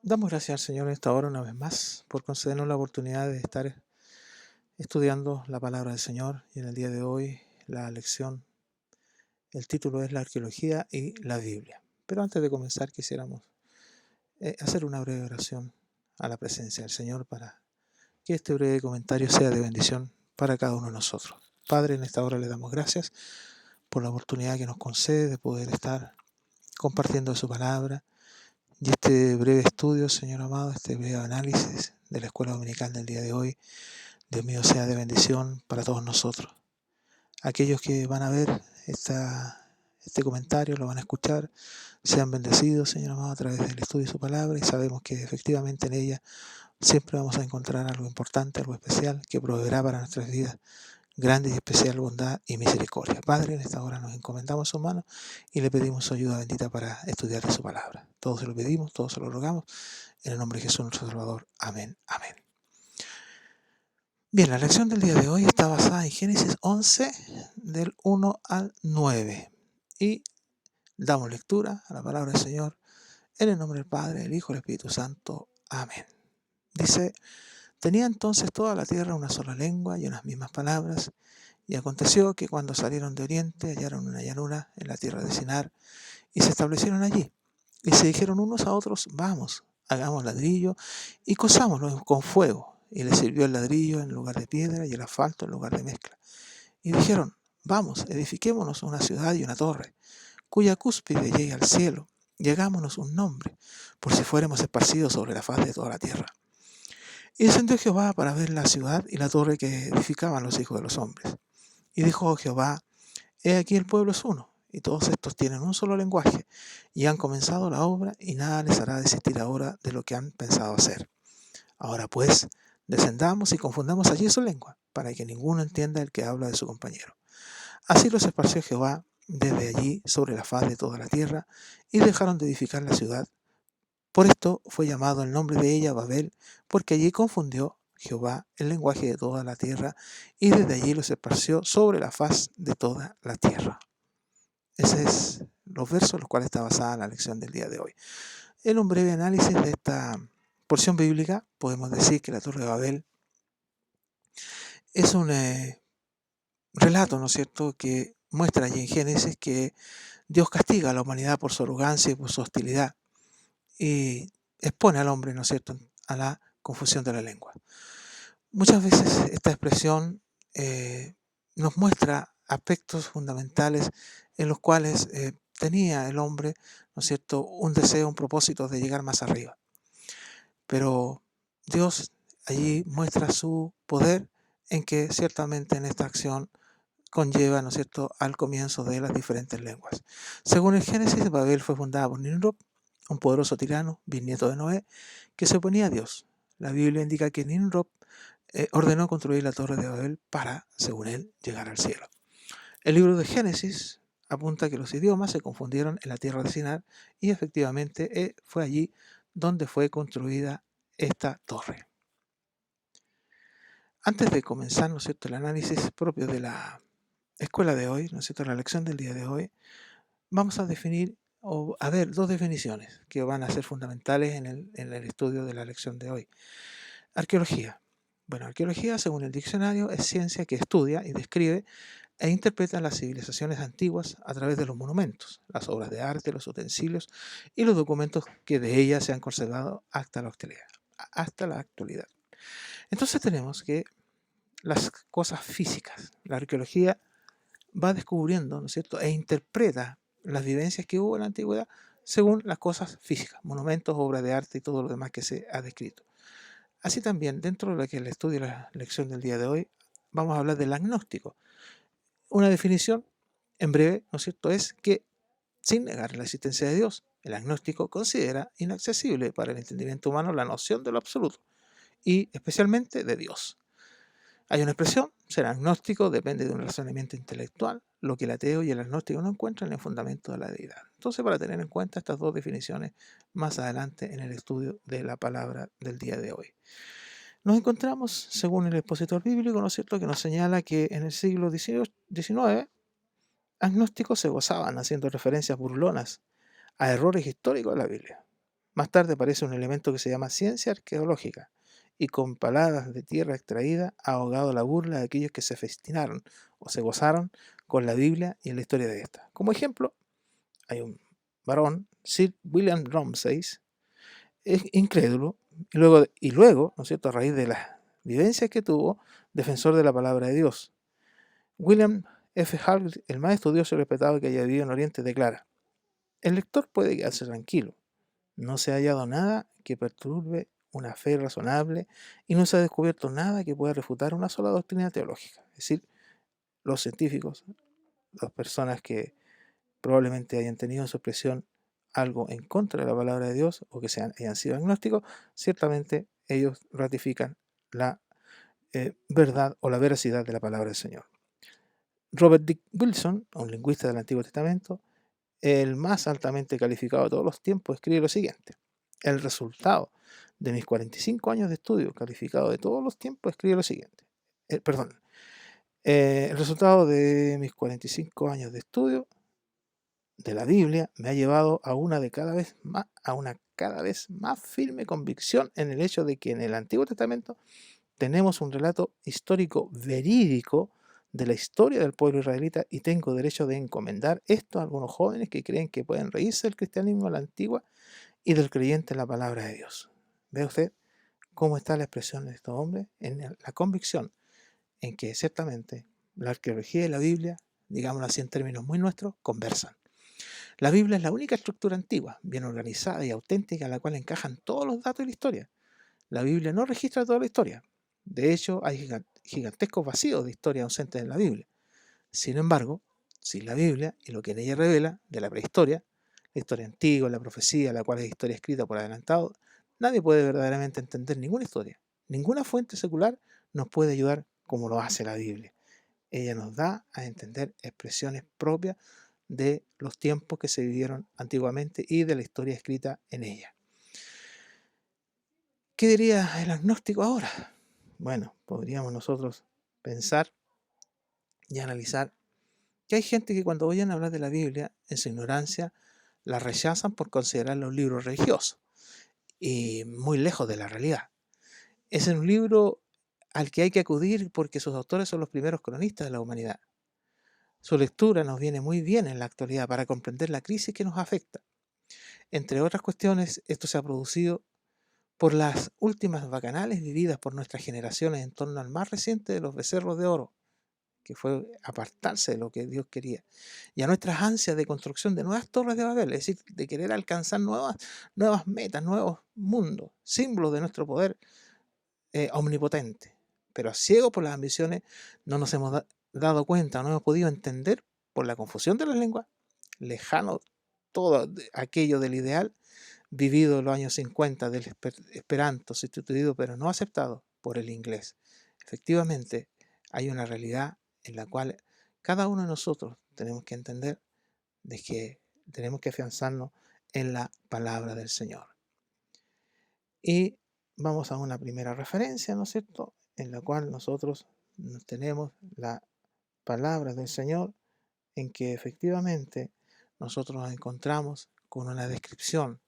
Damos gracias al Señor en esta hora una vez más por concedernos la oportunidad de estar estudiando la palabra del Señor y en el día de hoy la lección, el título es la arqueología y la Biblia. Pero antes de comenzar quisiéramos hacer una breve oración a la presencia del Señor para que este breve comentario sea de bendición para cada uno de nosotros. Padre, en esta hora le damos gracias por la oportunidad que nos concede de poder estar compartiendo su palabra. Y este breve estudio, Señor amado, este breve análisis de la escuela dominical del día de hoy, Dios mío, sea de bendición para todos nosotros. Aquellos que van a ver este comentario, lo van a escuchar, sean bendecidos, Señor amado, a través del estudio de su palabra, y sabemos que efectivamente en ella siempre vamos a encontrar algo importante, algo especial, que proveerá para nuestras vidas grande y especial bondad y misericordia. Padre, en esta hora nos encomendamos a sus manos y le pedimos su ayuda bendita para estudiar de su palabra. Todos se lo pedimos, todos se lo rogamos, en el nombre de Jesús nuestro Salvador. Amén, amén. Bien, la lección del día de hoy está basada en Génesis 11, del 1 al 9. Y damos lectura a la palabra del Señor en el nombre del Padre, del Hijo y del Espíritu Santo. Amén. Dice: tenía entonces toda la tierra una sola lengua y unas mismas palabras. Y aconteció que cuando salieron de oriente hallaron una llanura en la tierra de Sinar y se establecieron allí. Y se dijeron unos a otros: vamos, hagamos ladrillo y cosámoslo con fuego. Y les sirvió el ladrillo en lugar de piedra y el asfalto en lugar de mezcla. Y dijeron: vamos, edifiquémonos una ciudad y una torre, cuya cúspide llegue al cielo, y hagámonos un nombre, por si fuéramos esparcidos sobre la faz de toda la tierra. Y descendió Jehová para ver la ciudad y la torre que edificaban los hijos de los hombres. Y dijo Jehová: he aquí el pueblo es uno, y todos estos tienen un solo lenguaje, y han comenzado la obra, y nada les hará desistir ahora de lo que han pensado hacer. Ahora pues, descendamos y confundamos allí su lengua, para que ninguno entienda el que habla de su compañero. Así los esparció Jehová desde allí sobre la faz de toda la tierra, y dejaron de edificar la ciudad. Por esto fue llamado el nombre de ella Babel, porque allí confundió Jehová el lenguaje de toda la tierra, y desde allí los esparció sobre la faz de toda la tierra. Ese es los versos en los cuales está basada la lección del día de hoy. En un breve análisis de esta porción bíblica, podemos decir que la Torre de Babel es un relato, ¿no es cierto?, que muestra allí en Génesis que Dios castiga a la humanidad por su arrogancia y por su hostilidad y expone al hombre, ¿no es cierto?, a la confusión de la lengua. Muchas veces esta expresión nos muestra aspectos fundamentales en los cuales tenía el hombre, ¿no es cierto?, un deseo, un propósito de llegar más arriba. Pero Dios allí muestra su poder en que ciertamente en esta acción conlleva, ¿no es cierto?, al comienzo de las diferentes lenguas. Según el Génesis, Babel fue fundada por Nimrod, un poderoso tirano, bisnieto de Noé, que se oponía a Dios. La Biblia indica que Nimrod ordenó construir la Torre de Babel para, según él, llegar al cielo. El libro de Génesis apunta que los idiomas se confundieron en la tierra de Sinar y efectivamente fue allí donde fue construida esta torre. Antes de comenzar, ¿no es cierto?, el análisis propio de la escuela de hoy, ¿no es cierto?, la lección del día de hoy, vamos a definir o a ver dos definiciones que van a ser fundamentales en el estudio de la lección de hoy. Arqueología. Bueno, arqueología, según el diccionario, es ciencia que estudia y describe e interpreta las civilizaciones antiguas a través de los monumentos, las obras de arte, los utensilios y los documentos que de ellas se han conservado hasta la actualidad. Entonces tenemos que las cosas físicas, la arqueología va descubriendo, ¿no es cierto?, e interpreta las vivencias que hubo en la antigüedad según las cosas físicas, monumentos, obras de arte y todo lo demás que se ha descrito. Así también, dentro de lo que el estudio de la lección del día de hoy, vamos a hablar del agnóstico. Una definición, en breve, ¿no es cierto?, es que, sin negar la existencia de Dios, el agnóstico considera inaccesible para el entendimiento humano la noción de lo absoluto, y especialmente de Dios. Hay una expresión: ser agnóstico depende de un razonamiento intelectual, lo que el ateo y el agnóstico no encuentran en el fundamento de la deidad. Entonces, para tener en cuenta estas dos definiciones más adelante en el estudio de la palabra del día de hoy. Nos encontramos, según el expositor bíblico, ¿no es cierto?, que nos señala que en el siglo XIX, agnósticos se gozaban haciendo referencias burlonas a errores históricos de la Biblia. Más tarde aparece un elemento que se llama ciencia arqueológica, y con palabras de tierra extraída ha ahogado la burla de aquellos que se festinaron o se gozaron con la Biblia y en la historia de esta. Como ejemplo, hay un varón, Sir William Ramsay, es incrédulo, y luego, ¿no es cierto?, a raíz de las vivencias que tuvo, defensor de la palabra de Dios. William F. Hall, el más estudioso y respetado que haya vivido en Oriente, declara: el lector puede quedarse tranquilo. No se ha hallado nada que perturbe una fe razonable y no se ha descubierto nada que pueda refutar una sola doctrina teológica. Es decir, los científicos, las personas que probablemente hayan tenido en su expresión algo en contra de la palabra de Dios o que hayan sido agnósticos, ciertamente ellos ratifican la verdad o la veracidad de la palabra del Señor. Robert Dick Wilson, un lingüista del Antiguo Testamento, el más altamente calificado de todos los tiempos, escribe lo siguiente: el resultado de mis 45 años de estudio, calificado de todos los tiempos, escribe lo siguiente. El resultado de mis 45 años de estudio de la Biblia me ha llevado a una cada vez más firme convicción en el hecho de que en el Antiguo Testamento tenemos un relato histórico verídico de la historia del pueblo israelita, y tengo derecho de encomendar esto a algunos jóvenes que creen que pueden reírse del cristianismo a la antigua y del creyente en la palabra de Dios. ¿Ve usted cómo está la expresión de estos hombres? En la convicción en que ciertamente la arqueología y la Biblia, digámoslo así en términos muy nuestros, conversan. La Biblia es la única estructura antigua, bien organizada y auténtica, en la cual encajan todos los datos de la historia. La Biblia no registra toda la historia. De hecho, hay gigantescos vacíos de historia ausentes en la Biblia. Sin embargo, sin la Biblia y lo que en ella revela de la prehistoria, la historia antigua, la profecía, la cual es historia escrita por adelantado, nadie puede verdaderamente entender ninguna historia. Ninguna fuente secular nos puede ayudar como lo hace la Biblia. Ella nos da a entender expresiones propias de los tiempos que se vivieron antiguamente y de la historia escrita en ella. ¿Qué diría el agnóstico ahora? Bueno, podríamos nosotros pensar y analizar que hay gente que cuando oyen hablar de la Biblia, en su ignorancia, la rechazan por considerarla un libro religioso y muy lejos de la realidad. Es un libro al que hay que acudir porque sus autores son los primeros cronistas de la humanidad. Su lectura nos viene muy bien en la actualidad para comprender la crisis que nos afecta. Entre otras cuestiones, esto se ha producido por las últimas bacanales vividas por nuestras generaciones en torno al más reciente de los becerros de oro, que fue apartarse de lo que Dios quería, y a nuestras ansias de construcción de nuevas torres de Babel, es decir, de querer alcanzar nuevas metas, nuevos mundos, símbolos de nuestro poder omnipotente. Pero ciegos por las ambiciones, no nos hemos dado cuenta, no hemos podido entender por la confusión de las lenguas, lejano todo aquello del ideal vivido en los años 50 del esperanto sustituido pero no aceptado por el inglés. Efectivamente, hay una realidad en la cual cada uno de nosotros tenemos que entender de que tenemos que afianzarnos en la palabra del Señor. Y vamos a una primera referencia, ¿no es cierto?, en la cual nosotros tenemos la palabra del Señor, en que efectivamente nosotros nos encontramos con una descripción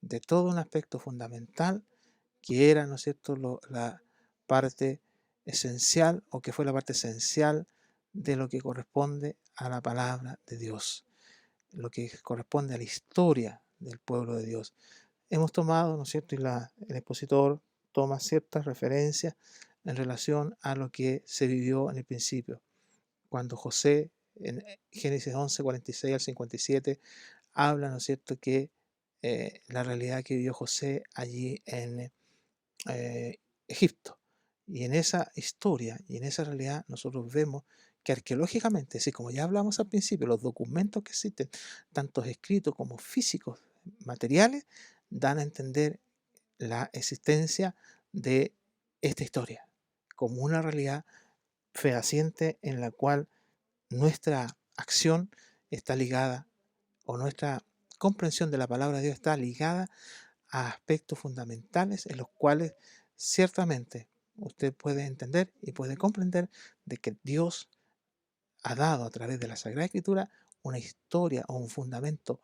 de todo un aspecto fundamental que era, ¿no es cierto?, la parte esencial, o que fue la parte esencial de lo que corresponde a la palabra de Dios, lo que corresponde a la historia del pueblo de Dios. Hemos tomado, ¿no es cierto?, y el expositor toma ciertas referencias en relación a lo que se vivió en el principio, cuando José, en Génesis 11, 46 al 57, habla, ¿no es cierto?, que la realidad que vivió José allí en Egipto. Y en esa historia y en esa realidad nosotros vemos que arqueológicamente, así como ya hablamos al principio, los documentos que existen, tanto escritos como físicos, materiales, dan a entender la existencia de esta historia como una realidad fehaciente en la cual nuestra acción está ligada, o nuestra comprensión de la palabra de Dios está ligada a aspectos fundamentales en los cuales ciertamente usted puede entender y puede comprender de que Dios ha dado a través de la Sagrada Escritura una historia o un fundamento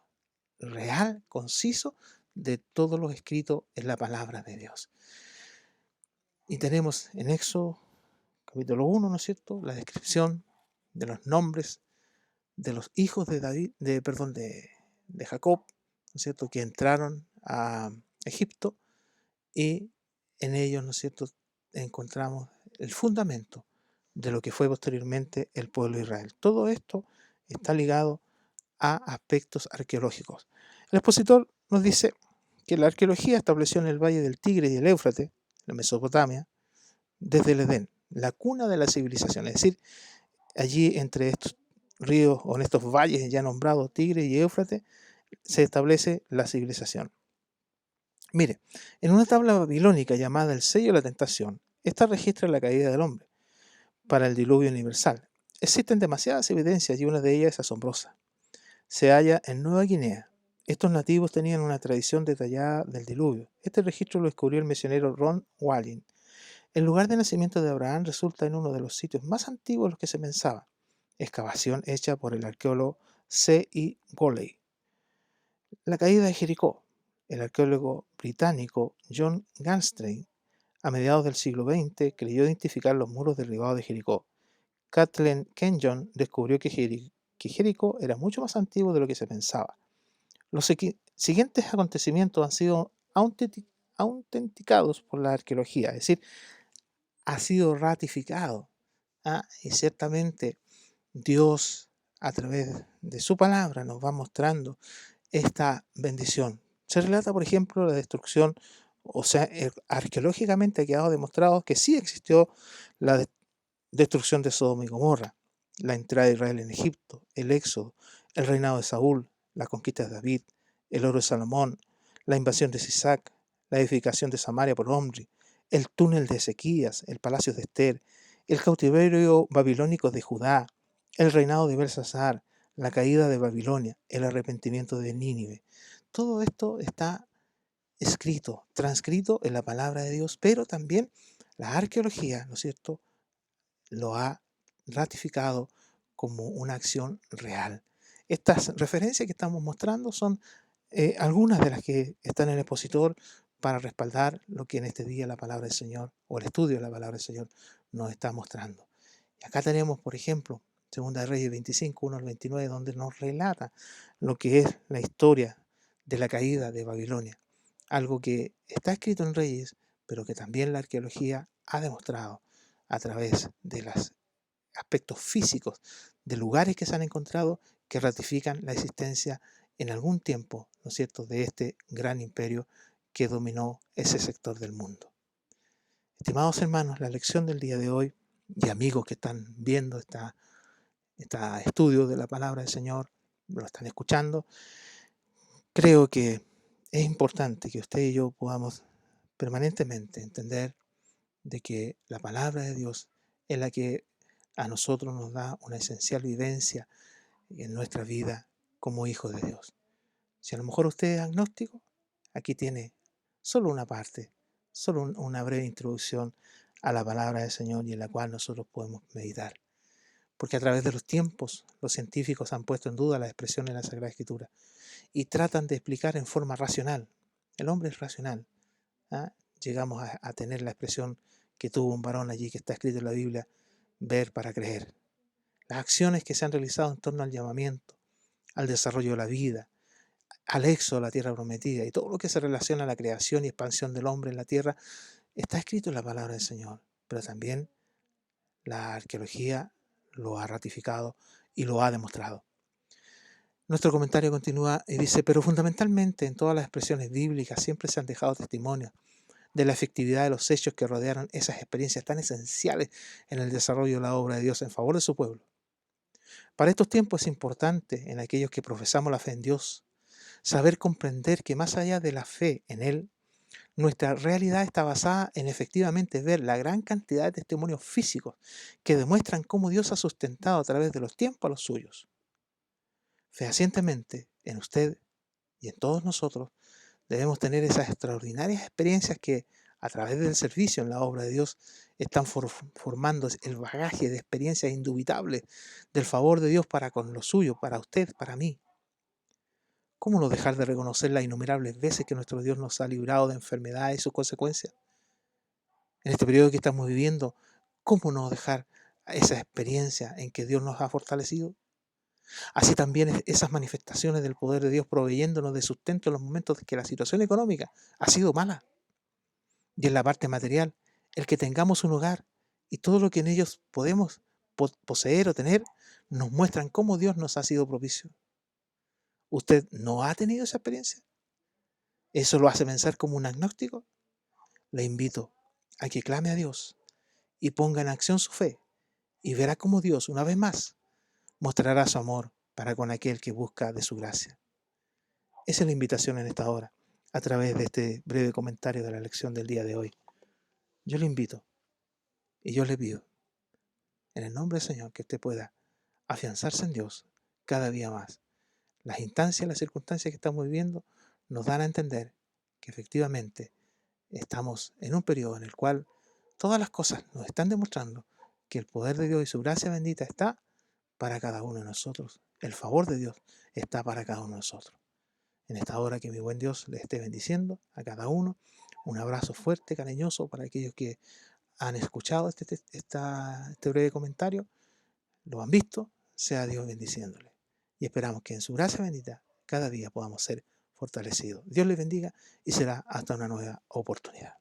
real, conciso, de todo lo escrito en la palabra de Dios. Y tenemos en Éxodo capítulo 1, ¿no es cierto?, la descripción de los nombres de los hijos de David, de Jacob, ¿no es cierto?, que entraron a Egipto, y en ellos, ¿no es cierto?, encontramos el fundamento de lo que fue posteriormente el pueblo de Israel. Todo esto está ligado a aspectos arqueológicos. El expositor nos dice que la arqueología estableció en el valle del Tigre y el Éufrates, la Mesopotamia, desde el Edén, la cuna de la civilización, es decir, allí entre estos ríos o en estos valles ya nombrados Tigre y Éufrates se establece la civilización. Mire, en una tabla babilónica llamada el sello de la tentación, esta registra la caída del hombre para el diluvio universal. Existen demasiadas evidencias y una de ellas es asombrosa. Se halla en Nueva Guinea. Estos nativos tenían una tradición detallada del diluvio. Este registro lo descubrió el misionero Ron Walling. El lugar de nacimiento de Abraham resulta en uno de los sitios más antiguos de los que se pensaba. Excavación hecha por el arqueólogo C. E. Goley. La caída de Jericó. El arqueólogo británico John Ganstein, a mediados del siglo XX, creyó identificar los muros derribados de Jericó. Kathleen Kenyon descubrió que Jericó era mucho más antiguo de lo que se pensaba. Los siguientes acontecimientos han sido autenticados por la arqueología, es decir, ha sido ratificado. Y ciertamente Dios, a través de su palabra, nos va mostrando esta bendición. Se relata, por ejemplo, la destrucción, o sea, arqueológicamente ha quedado demostrado que sí existió la destrucción de Sodoma y Gomorra, la entrada de Israel en Egipto, el éxodo, el reinado de Saúl, la conquista de David, el oro de Salomón, la invasión de Sisac, la edificación de Samaria por Omri, el túnel de Ezequías, el palacio de Esther, el cautiverio babilónico de Judá, el reinado de Belsasar, la caída de Babilonia, el arrepentimiento de Nínive. Todo esto está escrito, transcrito en la palabra de Dios, pero también la arqueología, ¿no es cierto?, lo ha ratificado como una acción real. Estas referencias que estamos mostrando son algunas de las que están en el expositor para respaldar lo que en este día la palabra del Señor o el estudio de la palabra del Señor nos está mostrando. Y acá tenemos, por ejemplo, Segunda de Reyes 25, 1 al 29, donde nos relata lo que es la historia de la caída de Babilonia. Algo que está escrito en Reyes, pero que también la arqueología ha demostrado a través de los aspectos físicos de lugares que se han encontrado que ratifican la existencia en algún tiempo, ¿no es cierto?, de este gran imperio que dominó ese sector del mundo. Estimados hermanos, la lección del día de hoy, y amigos que están viendo este estudio de la palabra del Señor, lo están escuchando, creo que es importante que usted y yo podamos permanentemente entender de que la palabra de Dios es la que a nosotros nos da una esencial vivencia en nuestra vida como hijos de Dios. Si a lo mejor usted es agnóstico, aquí tiene solo una parte, solo una breve introducción a la palabra del Señor y en la cual nosotros podemos meditar. Porque a través de los tiempos los científicos han puesto en duda las expresiones de la Sagrada Escritura y tratan de explicar en forma racional. El hombre es racional. Llegamos a tener la expresión que tuvo un varón allí que está escrito en la Biblia, ver para creer. Las acciones que se han realizado en torno al llamamiento, al desarrollo de la vida, al éxodo a la tierra prometida y todo lo que se relaciona a la creación y expansión del hombre en la tierra, está escrito en la palabra del Señor. Pero también la arqueología lo ha ratificado y lo ha demostrado. Nuestro comentario continúa y dice, pero fundamentalmente en todas las expresiones bíblicas siempre se han dejado testimonios de la efectividad de los hechos que rodearon esas experiencias tan esenciales en el desarrollo de la obra de Dios en favor de su pueblo. Para estos tiempos es importante, en aquellos que profesamos la fe en Dios, saber comprender que más allá de la fe en Él, nuestra realidad está basada en efectivamente ver la gran cantidad de testimonios físicos que demuestran cómo Dios ha sustentado a través de los tiempos a los suyos. Fehacientemente, en usted y en todos nosotros, debemos tener esas extraordinarias experiencias que, a través del servicio en la obra de Dios, están formando el bagaje de experiencias indubitables del favor de Dios para con lo suyo, para usted, para mí. ¿Cómo no dejar de reconocer las innumerables veces que nuestro Dios nos ha librado de enfermedades y sus consecuencias? En este periodo que estamos viviendo, ¿cómo no dejar esa experiencia en que Dios nos ha fortalecido? Así también esas manifestaciones del poder de Dios proveyéndonos de sustento en los momentos en que la situación económica ha sido mala. Y en la parte material, el que tengamos un hogar y todo lo que en ellos podemos poseer o tener, nos muestran cómo Dios nos ha sido propicio. ¿Usted no ha tenido esa experiencia? ¿Eso lo hace pensar como un agnóstico? Le invito a que clame a Dios y ponga en acción su fe y verá cómo Dios, una vez más, mostrará su amor para con aquel que busca de su gracia. Esa es la invitación en esta hora, a través de este breve comentario de la lección del día de hoy. Yo le invito y yo le pido, en el nombre del Señor, que usted pueda afianzarse en Dios cada día más. Las instancias, las circunstancias que estamos viviendo nos dan a entender que efectivamente estamos en un periodo en el cual todas las cosas nos están demostrando que el poder de Dios y su gracia bendita está para cada uno de nosotros. El favor de Dios está para cada uno de nosotros. En esta hora que mi buen Dios les esté bendiciendo a cada uno. Un abrazo fuerte, cariñoso para aquellos que han escuchado este breve comentario, lo han visto, sea Dios bendiciéndole. Y esperamos que en su gracia bendita cada día podamos ser fortalecidos. Dios les bendiga y será hasta una nueva oportunidad.